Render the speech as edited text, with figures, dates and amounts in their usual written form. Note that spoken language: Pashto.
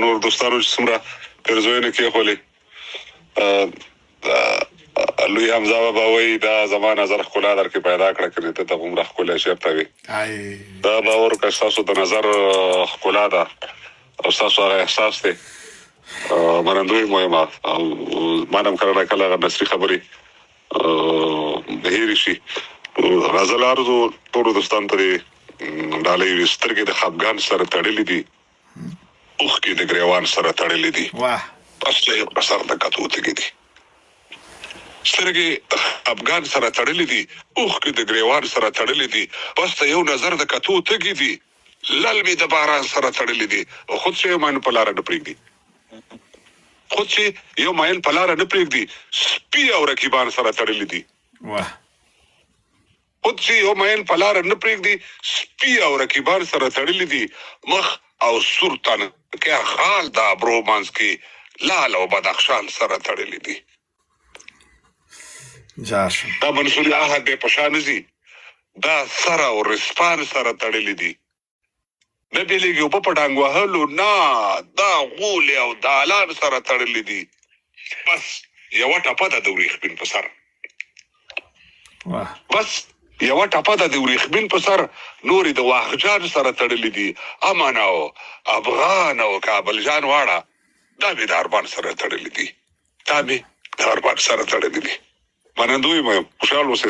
نور دوستانو چې څومره پرزوینه کې خولې لوی حمزه بابا وایي دا زما نظر ښکلا در کې پیدا کړه کړې ته ته عمره ښکلی چېرته وي دا باور که ستاسو د نظر ښکلا ده او ستاسو هغه احساس دی منندوی مو یم او ما نه هم کله نه کله هغه نثري خبرې هېرې شي غزل عرضو ټولو دوستانو ته دې ډالۍ وي سترګې د خفګان سره تړلې دي اوښکې د ګریوان سره تړلې دي بس په سر د کتو تږي دي سترګې خفګان سره تړلې دي اوښکې د ګریوان سره تړلې دي بس ته یو نظر د کتو تږي دي لل مې د باران سره تړلې دي خود چې یو ماین په لاره نه پرېږدي خود چې یو ماین په لاره نه پرېږدي سپي او رقیبان سره تړلې دي خود چې یو ماین په لاره نه پرېږدي سپي او رقیبان سره تړلې دي مخ او سور تن کې خال د ابرو منځ کې لال او بدخشان سره تړلې دي دا منصوري عهد دی په شا نه ځي دا سر او رسپان سره تړلې دي نه بېلېږي اوبه په ډانګ وهلو نه دا غولې او دالان سره تړلې دي بس یوه ټپه ده د وریښمین په سر بس یوه ټپه ده د وریښمین په سر نورې د واخجان سره تړلې دي امن او افغان او کابل جان واړه دا مې د ارمان سره تړلې دي دا مې د ارمان سره تړلې دي منندوی مو یم خوشحال اوسئ